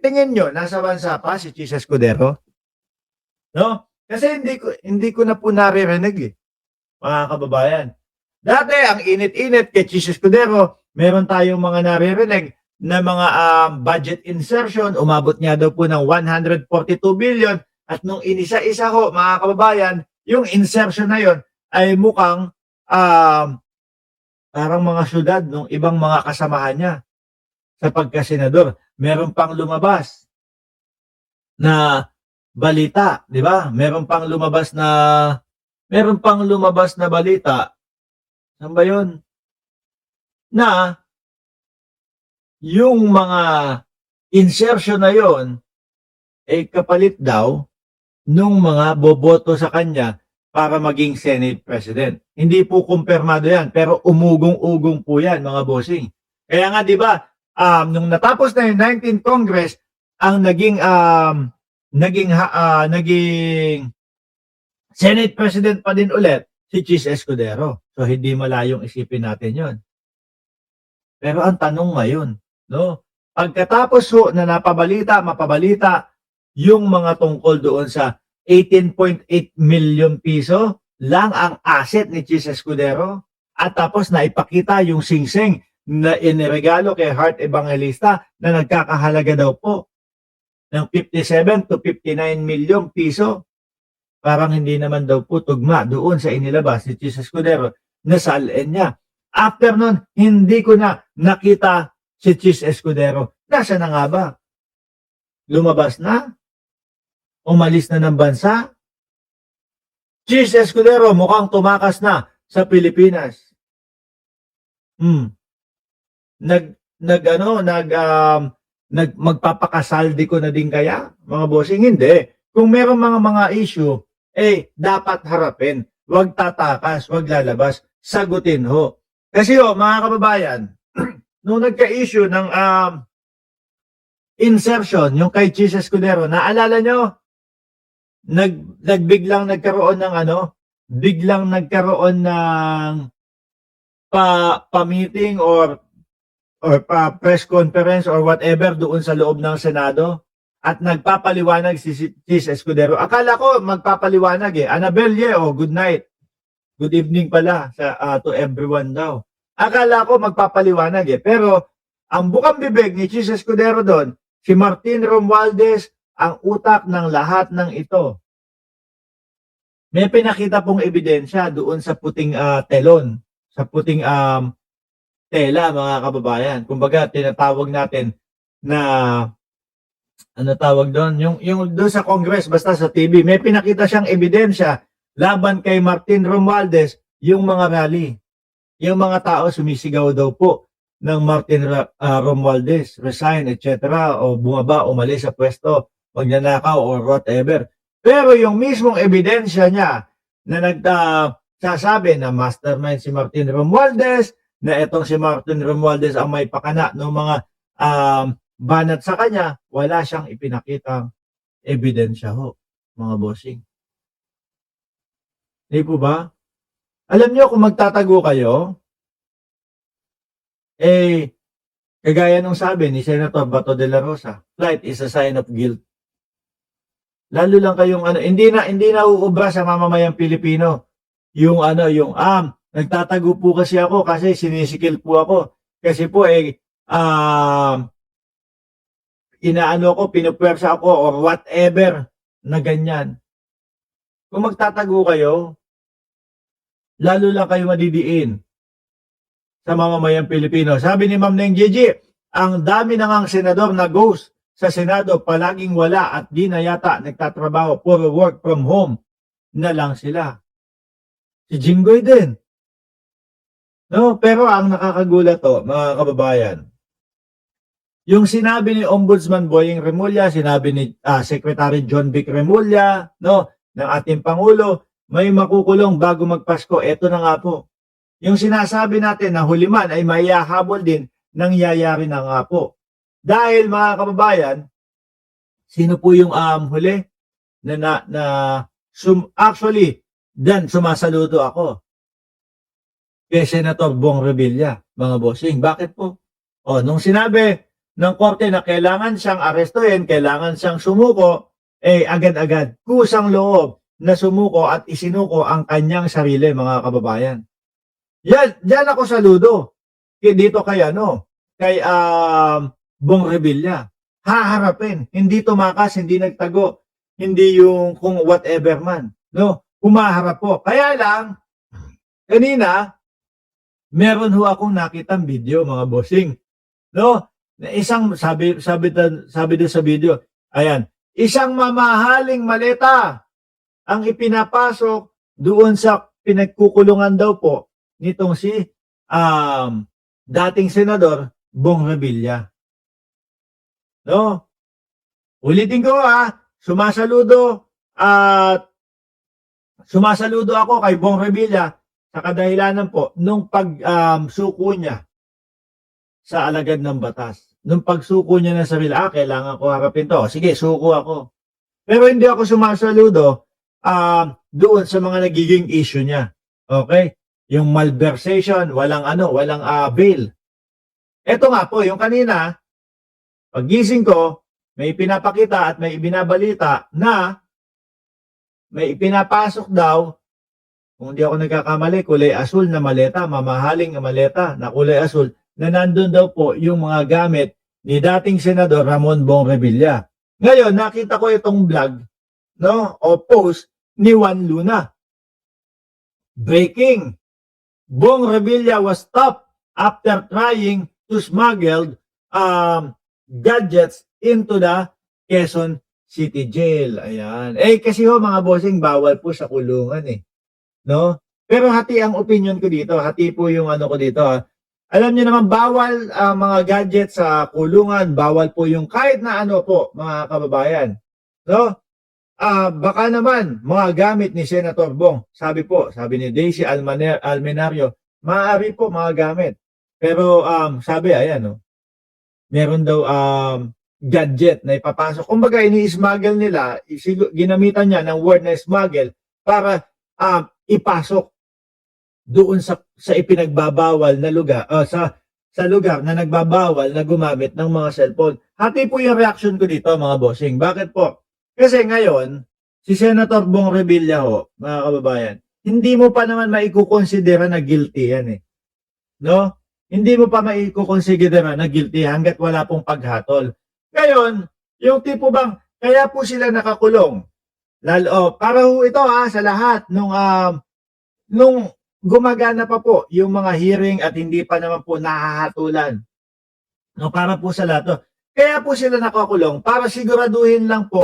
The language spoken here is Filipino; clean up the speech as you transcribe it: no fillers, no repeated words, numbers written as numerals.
tingin nyo, nasa bansa pa si Chis Escudero? No? Kasi hindi ko na po naririnig eh, mga kababayan. Dati, ang init-init kay Chis Escudero, meron tayong mga naririnig na mga budget insertion, umabot nga daw po ng 142 billion, at nung inisa-isa ho, mga kababayan, yung insertion na yon ay mukhang parang mga syudad ng ibang mga kasamahan niya sa pagkasenador. Meron pang lumabas na balita, di ba? Meron pang lumabas na balita. Saan ba yun? Na yung mga insertion na yon ay kapalit daw nung mga boboto sa kanya para maging Senate President. Hindi po kumpirmado yan, pero umugong-ugong po yan, mga bossing. Kaya nga, di ba, nung natapos na yung 19th Congress, ang naging Senate President pa din ulit si Chis Escudero. So, hindi malayong isipin natin yon. Pero ang tanong ngayon, no? Pagkatapos ho na mapabalita yung mga tungkol doon sa 18.8 million piso lang ang asset ni Chis Escudero, at tapos na ipakita yung singsing na iniregalo kay Heart Evangelista na nagkakahalaga daw po ng 57 to 59 million piso. Parang hindi naman daw po tugma doon sa inilabas ni Chis Escudero na salin niya. After nun, hindi ko na nakita si Chis Escudero. Nasa na nga ba? Lumabas na? Umalis na ng bansa? Chis Escudero mukhang tumakas na sa Pilipinas. Magpapakasaldi ko na din kaya, mga bossing? Hindi. Kung meron mga issue, dapat harapin. Huwag tatakas, huwag lalabas. Sagutin ho. Kasi mga kababayan, nung nagka-issue ng insertion, yung kay Chis Escudero, naalala nyo? Biglang nagkaroon ng pa-meeting or pa-press conference or whatever doon sa loob ng Senado, at nagpapaliwanag si Chis Escudero. Akala ko magpapaliwanag Annabelle, good night. Good evening pala to everyone daw. Akala ko magpapaliwanag pero ang bukang bibig ni Chis Escudero doon, si Martin Romualdez, ang utak ng lahat ng ito. May pinakita pong ebidensya doon sa puting telon, sa puting tela, mga kababayan. Kumbaga, tinatawag natin na, ano tawag doon? Yung doon sa Congress, basta sa TV, may pinakita siyang ebidensya laban kay Martin Romualdez, yung mga rally. Yung mga tao sumisigaw daw po ng Martin Romualdez, resign, etc. o bumaba, umalis sa pwesto, magnanakaw or whatever. Pero yung mismong ebidensya niya na nagsasabi na mastermind si Martin Romualdez, na itong si Martin Romualdez ang may pakana ng mga banat sa kanya, wala siyang ipinakitang ebidensya ho, mga bossing. Hindi po ba? Alam niyo kung magtatago kayo, kagaya nung sabi ni Senator Bato de la Rosa, flight is a sign of guilt. Lalo lang kayong hindi na uubra sa mamamayang Pilipino. Yung nagtatago po kasi ako kasi sinisikil po ako. Kasi po pinupwersa ako or whatever na ganyan. Kung magtatago kayo, lalo lang kayo madidiin sa mamamayang Pilipino. Sabi ni Ma'am Neng Gigi, ang dami na ngang senador na ghost sa Senado, palaging wala at di na yata nagtatrabaho, puro work from home na lang sila. Si Jinggoy din. No, pero ang nakakagulat mga kababayan, yung sinabi ni Ombudsman Boying Remulla, sinabi ni Secretary John Vic Remulla, no, ng ating Pangulo, may makukulong bago magpasko. Ito na nga po. Yung sinasabi natin na huliman ay mayahabol din, nangyayari na nga po. Dahil mga kababayan, sino po yung huli actually, dan sumasaludo ako kay Senator Bong Revilla, mga bossing. Bakit po? Nung sinabi ng korte na kailangan siyang arestuhin, kailangan siyang sumuko, agad-agad, kusang loob na sumuko at isinuko ang kanyang sarili, mga kababayan. Yan ako saludo. Dito kay Bong Revilla. Haharapin, hindi tumakas, hindi nagtago, hindi yung kung whatever man, no? Humaharap po. Kaya lang, kanina, meron ho akong nakitang video, mga bossing, no? Isang sabi doon sa video, ayan, isang mamahaling maleta ang ipinapasok doon sa pinagkukulungan daw po nitong si dating senador Bong Revilla. No? Ulitin ko sumasaludo ako kay Bong Revilla sa kadahilanan po nung pagsuko niya sa alagad ng batas. Nung pagsuko niya ng sarili, kailangan ko harapin to. Sige, suko ako. Pero hindi ako sumasaludo doon sa mga nagiging issue niya. Okay? Yung malversation, walang bail. Ito nga po, yung kanina, paggising ko, may pinapakita at may ibinabalita na may ipinapasok daw, kung hindi ako nagkakamali, kulay asul na maleta, mamahaling na maleta na kulay asul, na nandun daw po yung mga gamit ni dating Senador Ramon Bong Revilla. Ngayon, nakita ko itong vlog, no, o post ni Juan Luna. Breaking! Bong Revilla was stopped after trying to smuggle gadgets into the Quezon City Jail. Ayan. Kasi mga bossing, bawal po sa kulungan no? Pero hati ang opinion ko dito. Hati po yung ko dito. Alam niyo naman, bawal mga gadgets sa kulungan. Bawal po yung kahit na po, mga kababayan. No? Baka naman, mga gamit ni Senator Bong. Sabi ni Daisy Almenario, maaari po mga gamit. Pero sabi, ayan, meron daw gadget na ipapasok. Kumbaga, ini-smuggle nila, ginamitan niya ng word na smuggle para ipasok doon sa ipinagbabawal na lugar, sa lugar na nagbabawal na gumamit ng mga cellphone. Hati po yung reaction ko dito, mga bossing. Bakit po? Kasi ngayon, si Senator Bong Revilla mga kababayan, hindi mo pa naman maikukonsidera na guilty yan no? Hindi mo pa maikukonsidera na guilty hanggat wala pong paghatol. Ngayon, yung tipo bang, kaya po sila nakakulong. Para ito sa lahat nung gumagana pa po yung mga hearing at hindi pa naman po nahahatulan. No, para po sa lahat. Kaya po sila nakakulong para siguraduhin lang po